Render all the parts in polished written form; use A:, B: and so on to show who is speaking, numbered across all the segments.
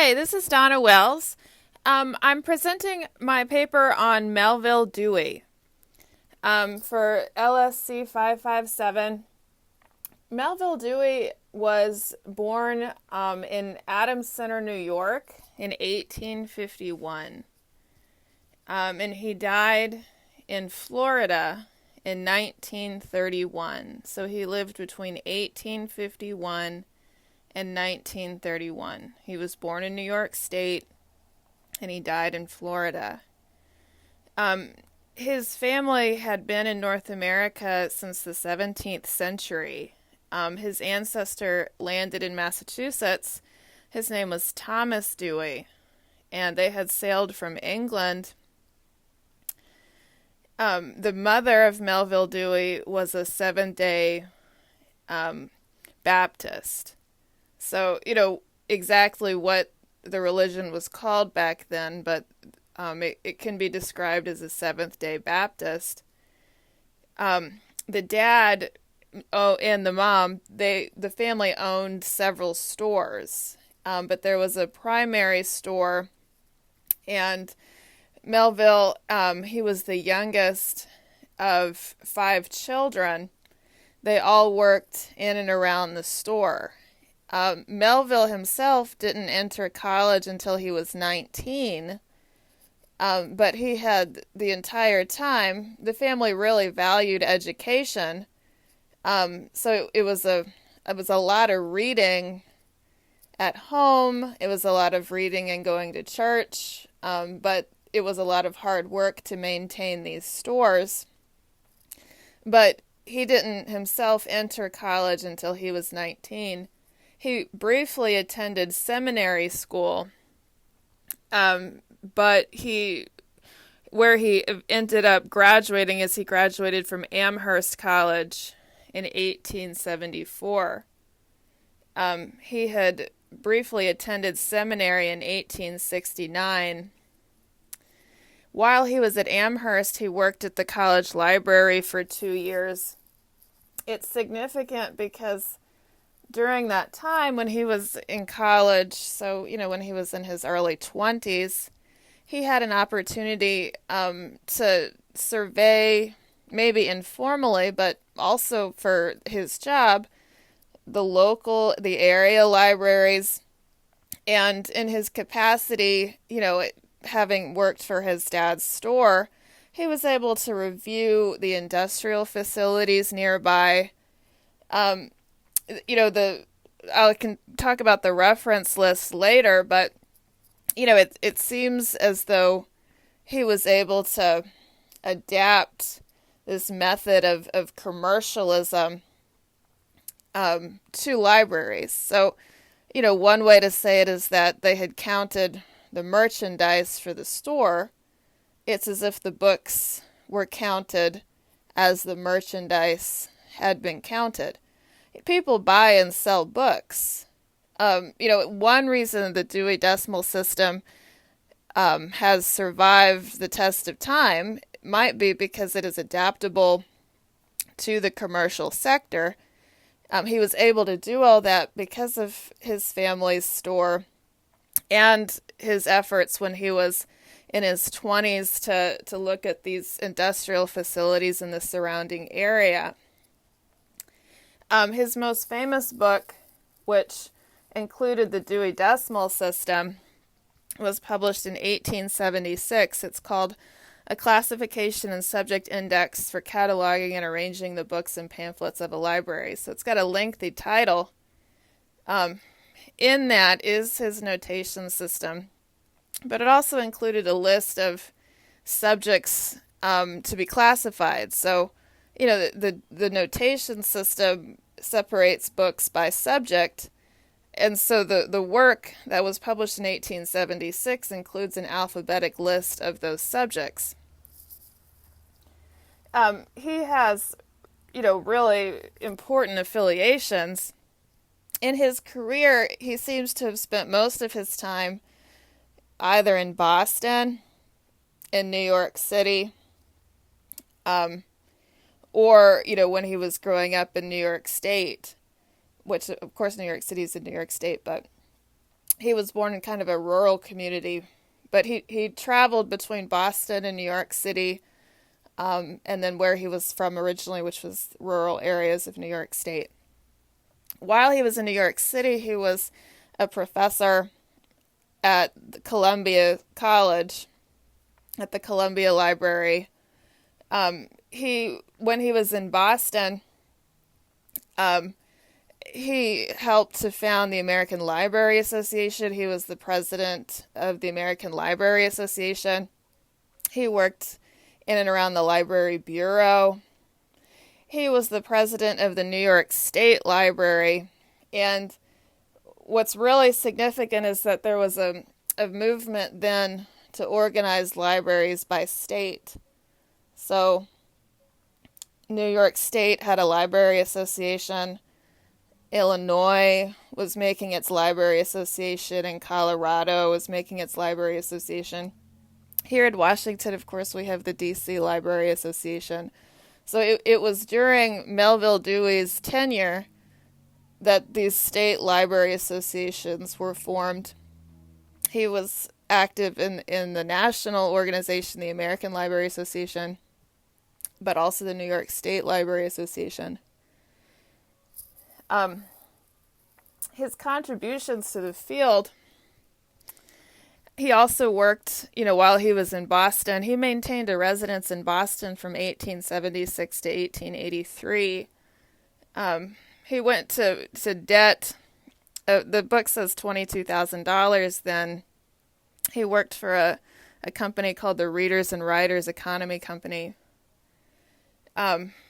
A: Hi, this is Donna Wells. I'm presenting my paper on Melvil Dewey for LSC 557. Melvil Dewey was born in Adams Center, New York in 1851. And he died in Florida in 1931. So he lived between 1851 and 1931. He was born in New York State and he died in Florida. His family had been in North America since the 17th century. His ancestor landed in Massachusetts. His name was Thomas Dewey, and they had sailed from England. The mother of Melvil Dewey was a Seventh-day Baptist. So, exactly what the religion was called back then, but it can be described as a Seventh-day Baptist. The dad and the mom, the family owned several stores, but there was a primary store, and Melvil, he was the youngest of 5 children. They all worked in and around the store. Melvil himself didn't enter college until he was 19, but he had the entire time. The family really valued education, so it was a lot of reading at home. It was a lot of reading and going to church, but it was a lot of hard work to maintain these stores. But he didn't himself enter college until he was 19. He briefly attended seminary school, but where he ended up graduating is he graduated from Amherst College in 1874. He had briefly attended seminary in 1869. While he was at Amherst, he worked at the college library for 2 years. It's significant because during that time when he was in college, so, when he was in his early 20s, he had an opportunity to survey, maybe informally, but also for his job, the area libraries. And in his capacity, having worked for his dad's store, he was able to review the industrial facilities nearby. I can talk about the reference list later, but it seems as though he was able to adapt this method of commercialism to libraries. So, one way to say it is that they had counted the merchandise for the store. It's as if the books were counted as the merchandise had been counted. People buy and sell books. One reason the Dewey Decimal System has survived the test of time might be because it is adaptable to the commercial sector. He was able to do all that because of his family's store and his efforts when he was in his 20s to look at these industrial facilities in the surrounding area. His most famous book, which included the Dewey Decimal System, was published in 1876. It's called A Classification and Subject Index for Cataloging and Arranging the Books and Pamphlets of a Library. So it's got a lengthy title. In that is his notation system, but it also included a list of subjects to be classified. So, the notation system separates books by subject, and so the work that was published in 1876 includes an alphabetic list of those subjects. He has, really important affiliations. In his career, he seems to have spent most of his time either in Boston, in New York City, or, when he was growing up in New York State, which, of course, New York City is in New York State, but He was born in kind of a rural community, but he traveled between Boston and New York City, and then where he was from originally, which was rural areas of New York State. While he was in New York City, he was a professor at Columbia College, at the Columbia Library. When he was in Boston, he helped to found the American Library Association. He was the president of the American Library Association. He worked in and around the Library Bureau. He was the president of the New York State Library. And what's really significant is that there was a movement then to organize libraries by state. So New York State had a library association. Illinois was making its library association, and Colorado was making its library association. Here in Washington, of course, we have the D.C. Library Association. So it was during Melvil Dewey's tenure that these state library associations were formed. He was active in the national organization, the American Library Association, but also the New York State Library Association. His contributions to the field, he also worked, while he was in Boston. He maintained a residence in Boston from 1876 to 1883. He went to debt. The book says $22,000 then. He worked for a company called the Readers and Writers Economy Company.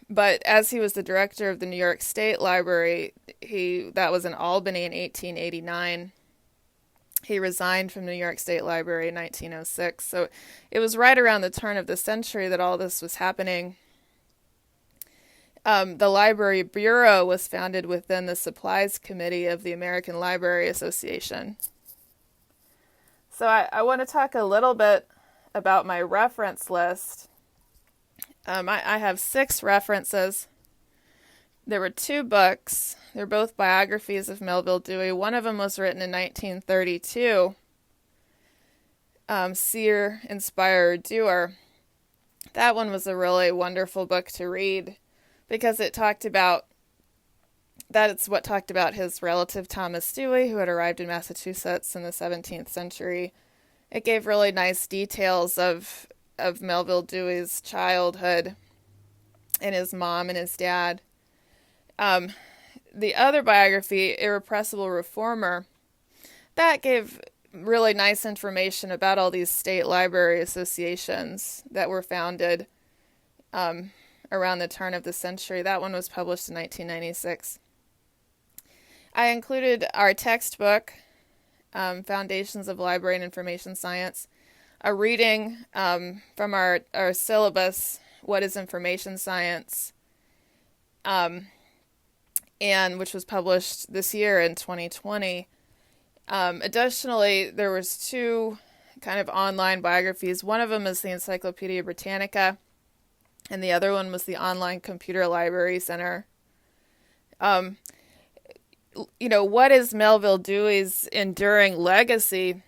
A: But as he was the director of the New York State Library, that was in Albany in 1889. He resigned from the New York State Library in 1906. So it was right around the turn of the century that all this was happening. The Library Bureau was founded within the Supplies Committee of the American Library Association. So I want to talk a little bit about my reference list. I have 6 references. There were 2 books. They're both biographies of Melvil Dewey. One of them was written in 1932, Seer, Inspirer, Doer. That one was a really wonderful book to read because it's what talked about his relative Thomas Dewey, who had arrived in Massachusetts in the 17th century. It gave really nice details of Melvil Dewey's childhood and his mom and his dad. The other biography, Irrepressible Reformer, that gave really nice information about all these state library associations that were founded around the turn of the century. That one was published in 1996. I included our textbook, Foundations of Library and Information Science, a reading from our syllabus, What is Information Science, and which was published this year in 2020. Additionally, there was 2 kind of online biographies. One of them is the Encyclopedia Britannica, and the other one was the Online Computer Library Center. What is Melvil Dewey's enduring legacy?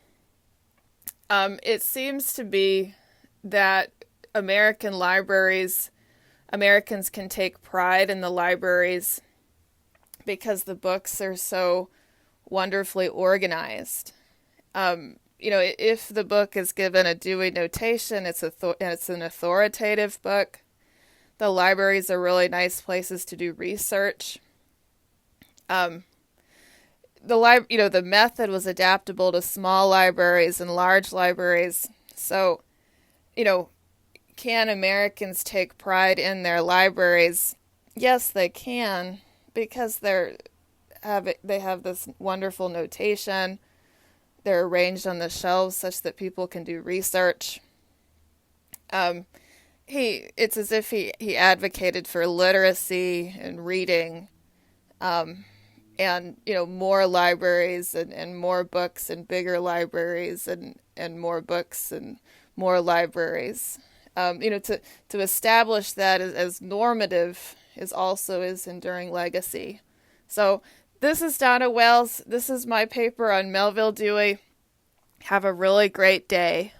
A: It seems to be that Americans can take pride in the libraries because the books are so wonderfully organized. If the book is given a Dewey notation, it's an authoritative book. The libraries are really nice places to do research. The method was adaptable to small libraries and large libraries. So, can Americans take pride in their libraries? Yes, they can, because they have this wonderful notation. They're arranged on the shelves such that people can do research. It's as if he advocated for literacy and reading, and more libraries and more books and bigger libraries and more books and more libraries. To establish that as normative is also his enduring legacy. So This is Donna Wells. This is my paper on Melvil Dewey. Have a really great day.